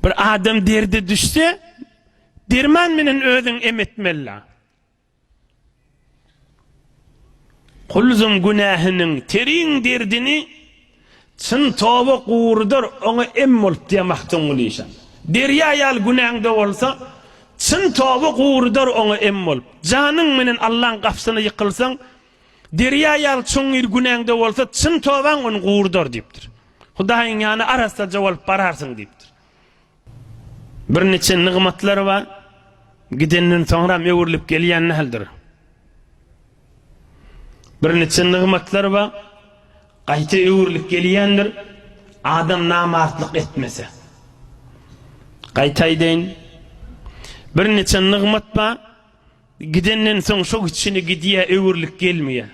Bir adam derdi düşse, derman menen özün emetmeli. Kulzum günahının terin derdini çın toba qurdur ona emmolup diyemaktan ulişan. Derya yal günahında olsa çın toba qurdur ona emmolup. Canın menen Allah'ın kapsına yıkılsan derya yal çoğun günahında olsa çın toban onu qurdur deyiptir. Hudaýyň ýany arasda jogolup bararsın deyiptir. Bir neçe nigmatlar var. Gidenden soňra mewurilip gelýän nähildir. Bir neçe nigmatlar var. Gaýta öwürlük gelýändir. Adam namartlyk etmese. Gaýta aýdyn. Bir neçe nigmat var. Gidenden soň şo içine gidýär öwürlük gelmeýär.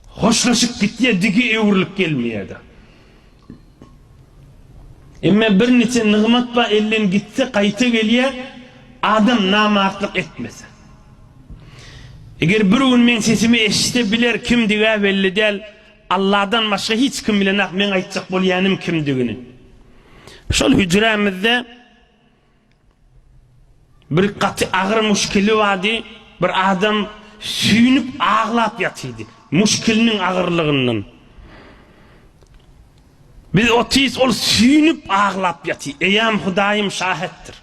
Hoşlaşıp gitýär digi öwürlük gelmeýär da. Emme bir neçe nigmat var ellen gitse gaýta gelýär. Adam namartlyk etmese. Eger bir gün men sesimi eşite biler kim diga belli del, Allah'dan başka hiç kim bilenak men aýtjak bolýanym kimdigini. Şol hüjremizde bir gaty agyr muşkili wadi, bir adam süýnüp ağlap ýatydy. Muşkiliniň agyrlygyndan. Biz otiz ol süýnüp ağlap ýaty. Eýam Hudaýym şahitdir.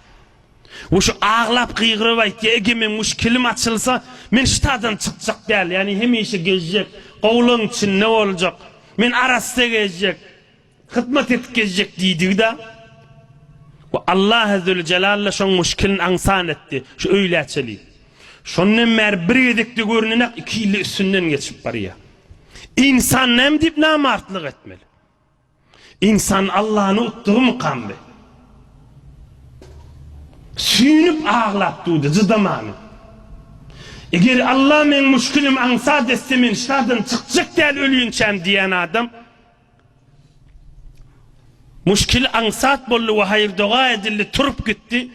Uşu ağlap qıyğırıp aýtdy, ege men muşkilim açylsa, men ştadan çykjak däl, yani hemişe gezjek, gowlaň için ne boljak? Men arasda gezjek, hyzmat etip gezjek diýdi da. Wa Allah azza celalla şoň muşkilini aňsan etdi. Şu öýläçeli. Şondan mer bir edekde görünenek 2 ýyl üstünden geçip barýar. İnsan näme diýip namartlyk etmeli? İnsan Allah'ını utduğu mukambe. Süýnüp ağlap duýdy, jydamamy. Eger Allah men muşkilim aňsa desse men ştadan çykjak däl ölýünçem diýen adam muşkil aňsat boldy we haýyr doga edildi, turup gitdi.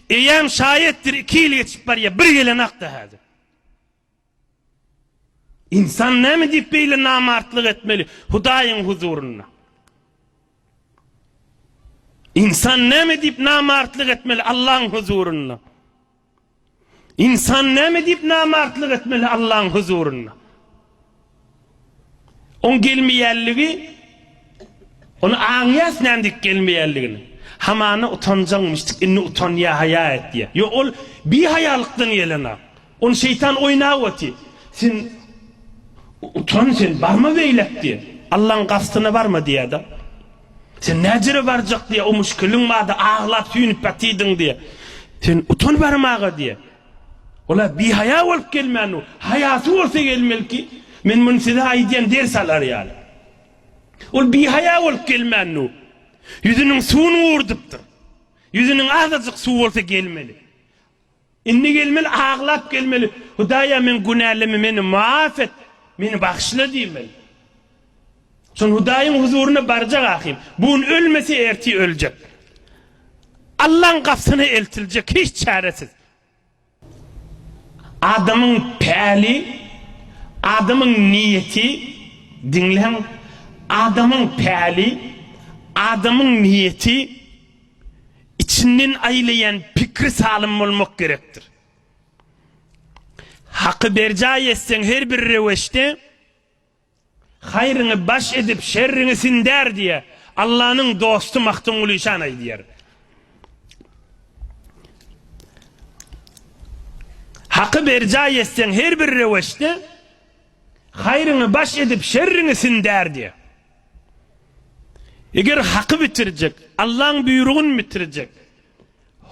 Eýem şaýetdir 2 ýyl geçip barýar, bir gelenak da hadi. İnsan näme diýip beýle namartlyk etmeli Hudaýyň huzuruna? İnsan näme diýip namartlyk etmeli Allah'ın huzuruna? İnsan näme diýip namartlyk etmeli Allah'ın huzuruna? On gelmeýänligi, onu aňýas näme diýip gelmeýänligini. Hamany utanjaňmyşdyk, inni utanýa haya et diýe. Yo ol bir hayalykdan gelene. On şeytan oýnaýaty. Sen utan, sen barma beýlep diýe. Allah'ın gastyna barma diýe da. Sen näjere barjak diye o muşkiliň bada ağlap süýnüp ýatydyň diye. Sen utan barmaga diye. Ola bir haya bolup gelmänü. Hayatı bolsa gelmelki men muny size aýdýan ders alar ýaly. Ol bir haya bolup gelmänü. Yüzüniň suwuny urdypdyr. Yüzüniň azadyk suw bolsa gelmeli. Inni gelmeli, ağlap gelmeli. Hudaýa men günälerimi meni maaf et, meni bagşla diýmeli. Son Hudaýyň huzuruna barjak ahim. Bugün ölmese erti öljek. Allah'ın kapsyna eltiljek, hiç çaresiz. Adamın päli, adamın niyeti, dinleň, adamın päli, adamın niyeti içinden aýlayan pikri salym bolmak gerektir. Haky berjaý etseň her bir reweşde hayrını baş edip şerrini sinder diye Allah'ın dostu mahtun ulişan aýdýar. Haky berjaý etseň her bir reweşde hayrını baş edip şerrini sinder diye. Eger haky bitirjek, Allah'ın buyrugunu bitirjek,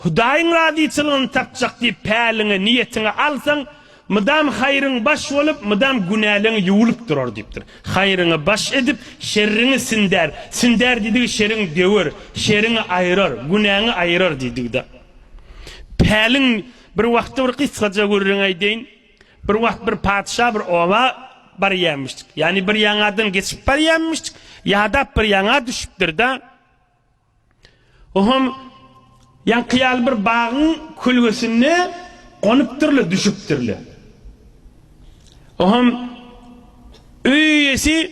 Hudaýyň razyçylygyny tapjak diýip päliňi, niýetini alsaň, mıdam hayrın baş olup, mıdam günahlyň ýuwulup durar diýipdir. Hayrını baş edip, şerrini sinder. Sinder diýdi, şeriň döwer, şeriňi aýrar, günahyny aýrar diýdi da. Päliň bir wagtda bir kysgaja görüň aýdyn. Bir wagt bir padşah bir owa barýarmyşdyk. Yani bir ýaňadan geçip barýarmyşdyk. Ýa-da bir ýaňa düşüpdir da. Ohum ýankyýal bir bagyň kulgesine gonypdyrly, düşüpdirli. Ohum öýesi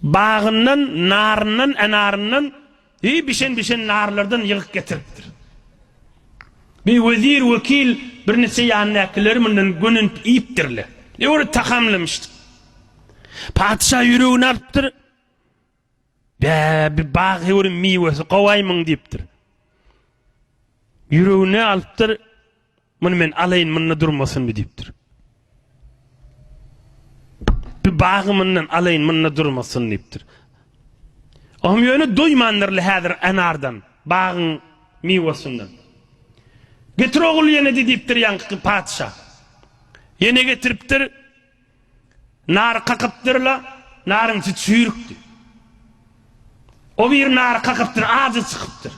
bagyndan, naryndan, enaryndan bişen narlardan yığıp getiripdir. Bir vezir, vekil, bir nese yannakileri bundan günün iyiptirler. Orada takamlamıştı. Padişah yüreğini alıptır. Bir bağ yürü meyvesi kovaymın deyiptir. Yüreğini alıptır. Bunu men alayın bununla durmasın mı deyiptir. Bir bağımından alayın bununla durmasın deyiptir. Oğlum yönü duymanırlı hadir anardan. Bağın meyvesinden. Getir oğul yine deyiptir yankı padişah. Yine getiriptir. Nar kakıptırla. Narın içi çüyrüktü. O bir nar kakıptır. Ağzı çıkıptır.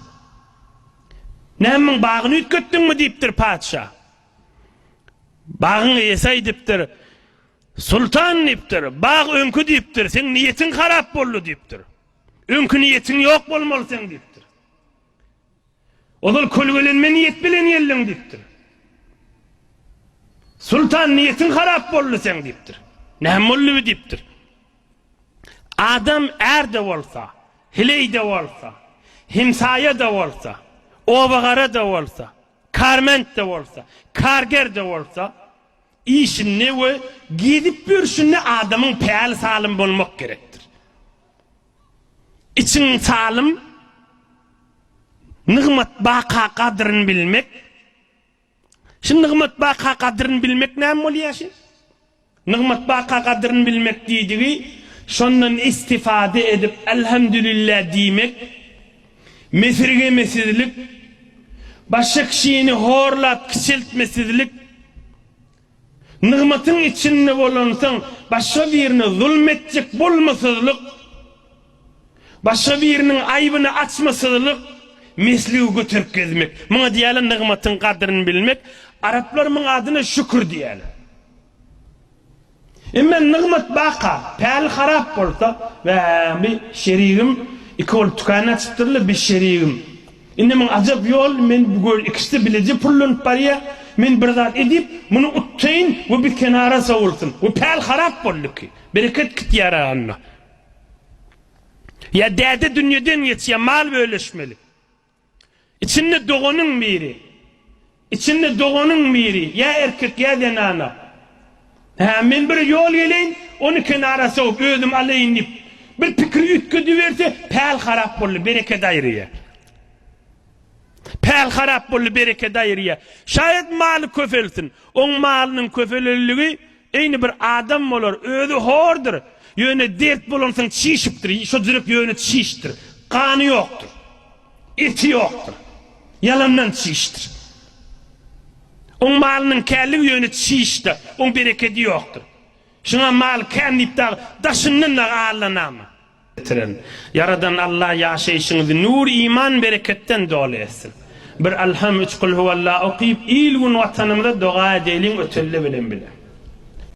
Nemin bağını ütköttün mü deyiptir padişah. Bağın esay deyiptir. Sultan deyiptir. Bağ önkü deyiptir. Sen niyetin harap bollu deyiptir. Önkü niyetin yok bolmalı sen deyiptir. Odul kölgelenme niyet bilen yellin deyiptir. Sultan niyetin harap bollu sen deyiptir. Nehm bollu deyiptir. Adam erde olsa, hileyde olsa, himsaya da olsa, obagara da olsa, karment de olsa, karger de olsa, işinne ve gidip bürüşünne adamın peyal salim bolmak gerektir. İçin salim, nıgmat baka kadrını bilmek. Şimdi nıgmat baka kadrını bilmek ne oluyor şimdi? Nıgmat baka kadrını bilmek dediği, şondan istifade edip elhamdülillah demek, mesirgemesizlik, başka kişini horlap kişiltmesizlik, nıgmatın içinde olunsan başka birine zulmetcek bolmasızlık, başka birinin aybını açmasızlık, mesliği götürüp gezmek. Buna diyelim nıgmatın kadrini bilmek. Araplar bunun adına şükür diyelim. Emmen nıgmat baka, peyal harap olsa ve bir şerigim, iki ol tükana açıptırlı bir şerigim. İnnemin acab yol, men bu ikisi bilece pullun paraya, men bir zat edip, bunu uttayın ve bir kenara savulsun. Bu peyal harap oldu ki. Bereket kit yara anna. Ya dede dünyadan geçiyor, mal bölüşmeli. İçinde doğunun biri. İçinde doğunun biri. Ya erkek ya denana. Men bir yol geleyin, onu kenara savup, özüm alayın deyip, bir pikri ütküdü verse, peyal harap oldu, bereket ayrıya. Peyal harap oldu, bereket ayrıya. Şayet malı köfelsin, on malının köfelörlüğü, aynı bir adam olur, özü hordur. Yöne dert bulunsan çişiptir, şu zürük yöne çiştir. Kanı yoktur. Eti yoktur. Yalandan çiştir. On malının kelli yöne çiştir. On bereketi yoktur. Şuna mal kendi iptal, daşından da ağırlanama. Yaradan Allah yaşayışınızı nur, iman, bereketten dolu etsin. Bir elham üç kul huvallahu okuyup, il gün vatanımda dua edelim, ötülle bilen bile.